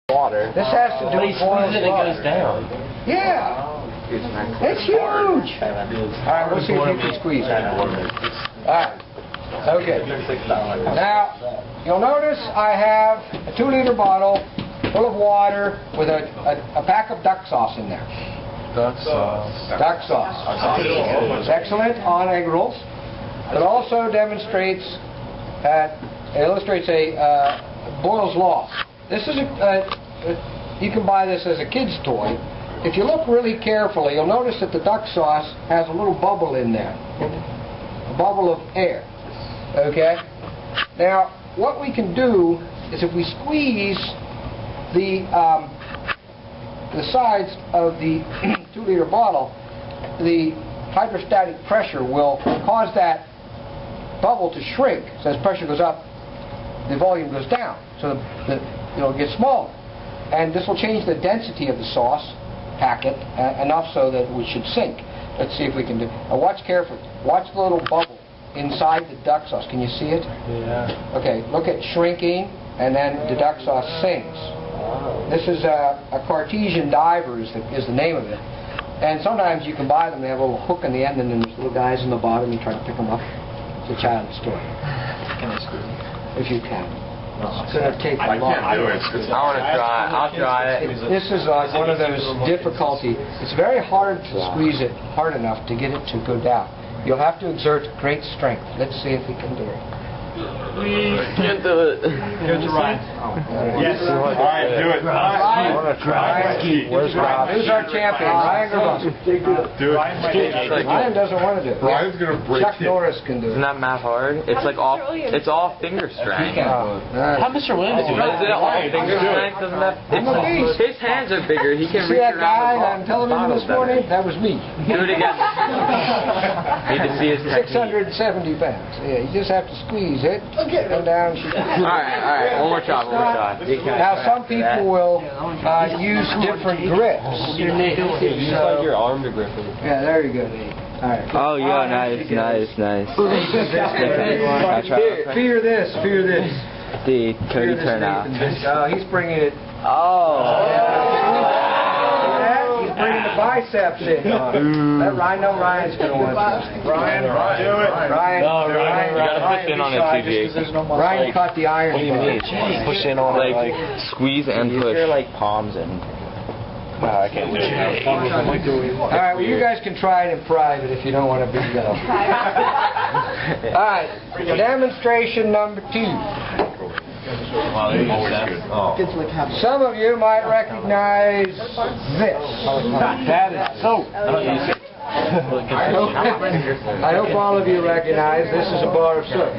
water. This has to do with boiled it water. goes down. Yeah. It's huge. Alright, we'll see if you can squeeze it. Alright. Okay. Now, you'll notice I have a 2-liter bottle full of water with a pack of duck sauce in there. Duck sauce. Duck sauce. It's excellent on egg rolls. It also demonstrates, illustrates a Boyle's Law. This is you can buy this as a kid's toy. If you look really carefully, you'll notice that the duck sauce has a little bubble in there, a bubble of air. Okay. Now, what we can do is if we squeeze the sides of the 2-liter bottle, the hydrostatic pressure will cause that bubble to shrink. So as pressure goes up, the volume goes down. So it'll get smaller. And this will change the density of the sauce packet enough so that we should sink. Let's see if we can do. Now watch carefully. Watch the little bubble inside the duck sauce. Can you see it? Yeah. Okay, look at shrinking, and then the duck sauce sinks. This is a Cartesian diver is the name of it. And sometimes you can buy them. They have a little hook in the end, and then there's little guys in the bottom. You try to pick them up. It's a child's story. Can I squeeze it? If you can. It's going to take a long time. I want to try. I'll try it. This is like one of those difficulty. It's very hard to squeeze it hard enough to get it to go down. You'll have to exert great strength. Let's see if we can do it. Can't do it. Give it to Ryan. Yes. All right, do it. Ryan, Where's Rob? who's our champion? Ryan Gervais. Do it. Ryan doesn't want to do it. Ryan's gonna break Chuck it. Norris can do it. Isn't that math hard? It's like all. It's all finger strength. How Mr. Williams do Is it all finger strength? Doesn't that? His hands are bigger. He can See reach that guy around on television this morning? That was me. Do it again. Need to see his technique. 670 pounds. Yeah, you just have to squeeze it. Come down. All right. One more try. Now, some people will use different grips. Use like your arm to grip it. Yeah, there you go. All right. Oh yeah, nice. Fear this. The Cody turn out. He's bringing it. Oh. He's bringing the biceps in. I know Ryan's going to want to. Ryan, do it. Ryan, You gotta push in on it, CJ. Ryan caught the iron. What do you mean? Push in on it like Squeeze and push. like palms in. No, I can't do it. All right, well, you guys can try it in private if you don't want to be All right, demonstration number 2. Some of you might recognize this. That is soap. I hope all of you recognize this is a bar of soap.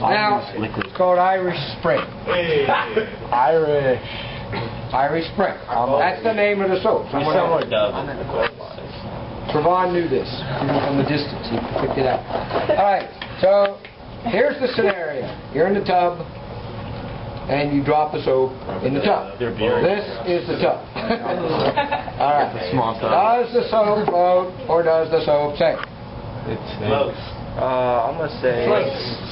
Now, it's called Irish Spring. Irish Spring. That's the name of the soap. Trevon knew this from the distance. He picked it up. All right, so here's the scenario. You're in the tub, and you drop the soap in the tub. This is the tub. All right. Small tub. Does the soap float, or does the soap sink? It floats. I'm gonna say.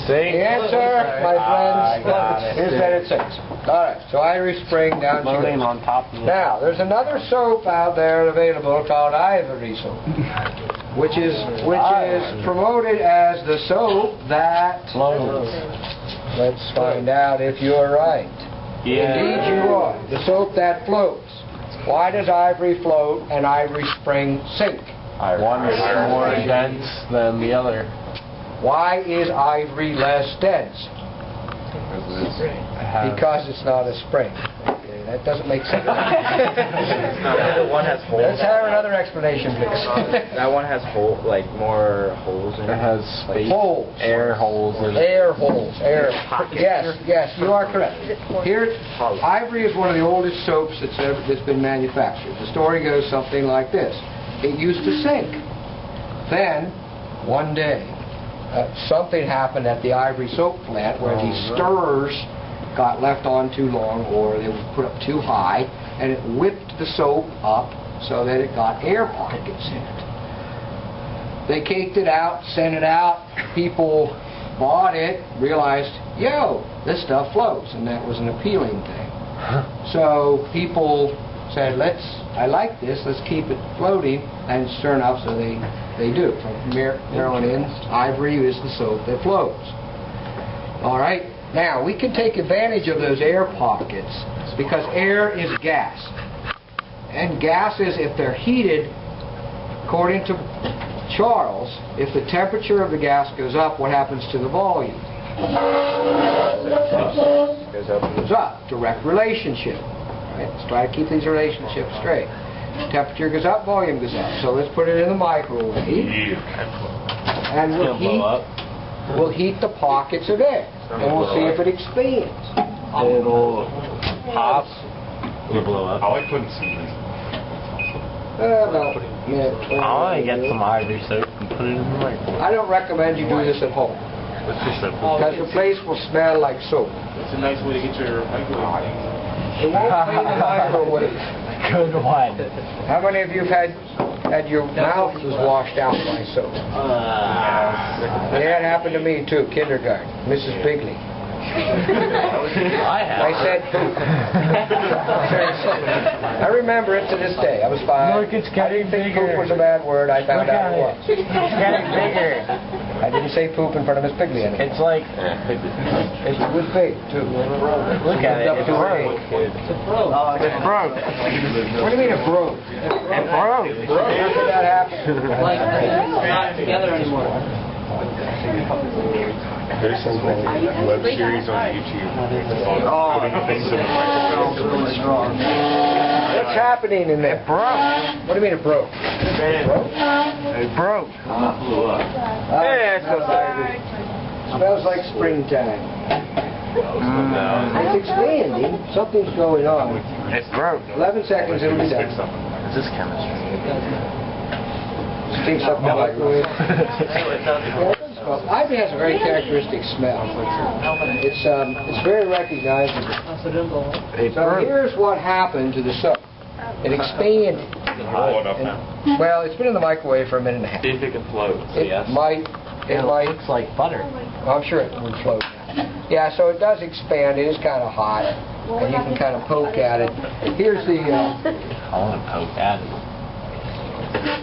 The answer, my friends, is that it sinks. All right, so Irish Spring down Floating to on top of it. Now, there's another soap out there available called Ivory soap, which is promoted as the soap that Floats. Let's find out if you're right. Yeah. Indeed you are. The soap that floats. Why does Ivory float and Irish Spring sink? One is more dense than the other. Why is Ivory less dense? Because it's not a spring. Okay, that doesn't make sense. One has holes. Let's have another explanation, please. That one has more holes in it. It has space. Holes. Air holes in it. Air holes. Air. Yes, you are correct. Here, Ivory is one of the oldest soaps that's been manufactured. The story goes something like this. It used to sink. Then, one day, something happened at the Ivory soap plant where these stirrers got left on too long, or they were put up too high, and it whipped the soap up so that it got air pockets in it. They caked it out, sent it out, people bought it, realized, yo, this stuff floats, and that was an appealing thing. So people said, I like this, let's keep it floating, and sure enough, so they do. From here on in, Ivory is the soap that floats. All right, now we can take advantage of those air pockets because air is gas. And gases, if they're heated, according to Charles, if the temperature of the gas goes up, what happens to the volume? Goes up. Direct relationship. Right? Let's try to keep these relationships straight. Temperature goes up, volume goes up. So let's put it in the microwave. And we'll heat the pockets of air. And we'll see if it expands. It'll pop. It'll blow up. I like putting seeds. About I want to get some Ivory soap and put it in the microwave. I don't recommend you do this at home. Because the place will smell like soap. It's a nice way to get your microwave thing. It won't clean the microwave. Good one. How many of you have had your mouth was washed out by soap? Yeah, it happened to me too, kindergarten. Mrs. Bigley. I have. I said poop. I remember it to this day. I was 5. Look, it's I didn't think getting poop was bigger. a bad word. I found Look out at it was. It's getting bigger. I didn't say poop in front of Miss Bigley anymore. It's like, It was big too. look at it. Up It's to her broke. age. It broke. What do you mean it broke? It broke. How did that happen? Not together anymore. There's some web series on YouTube on putting things in the microwave. What's happening in there? It broke. What do you mean it broke? It broke. Yeah, smells like springtime. It's expanding. Something's going on. It broke. 11 seconds, it'll be done. Is this chemistry? Stinks up the microwave. Ivy has a very characteristic smell. It's very recognizable. It So broke. here's what happened to the soap. It expanded. Blowing up now. Well, it's been in the microwave for a minute and a half. See if it can float. It might. It looks like butter. I'm sure it would float. Yeah, so it does expand. It is kind of hot, and you can kind of poke at it. Here's the. I want to poke at it.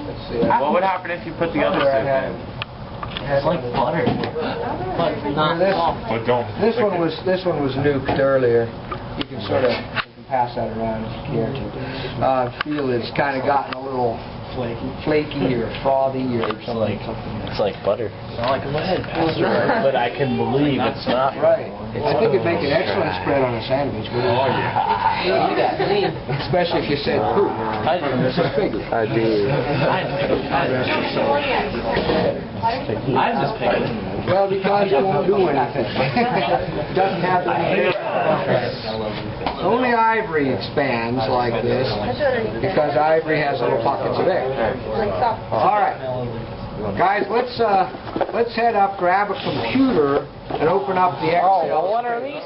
Let's see. What would happen if you put the other soap in? It's like butter. But not This- soft. But don't. This one was nuked earlier. You can sort of pass that around if you care to. Feel it's kind of gotten a little flaky or frothy or something. It's like butter. It's not like lead. But I can believe it's not. Right. I think it'd make an excellent spread on a sandwich, wouldn't it? Especially if you said poop. Mrs. Bigley. I do. I'm just picking. Well, because it won't do anything. It doesn't have to be. Only Ivory expands like this because Ivory has little pockets of air. All right, guys, let's head up, grab a computer, and open up the Excel. What are these?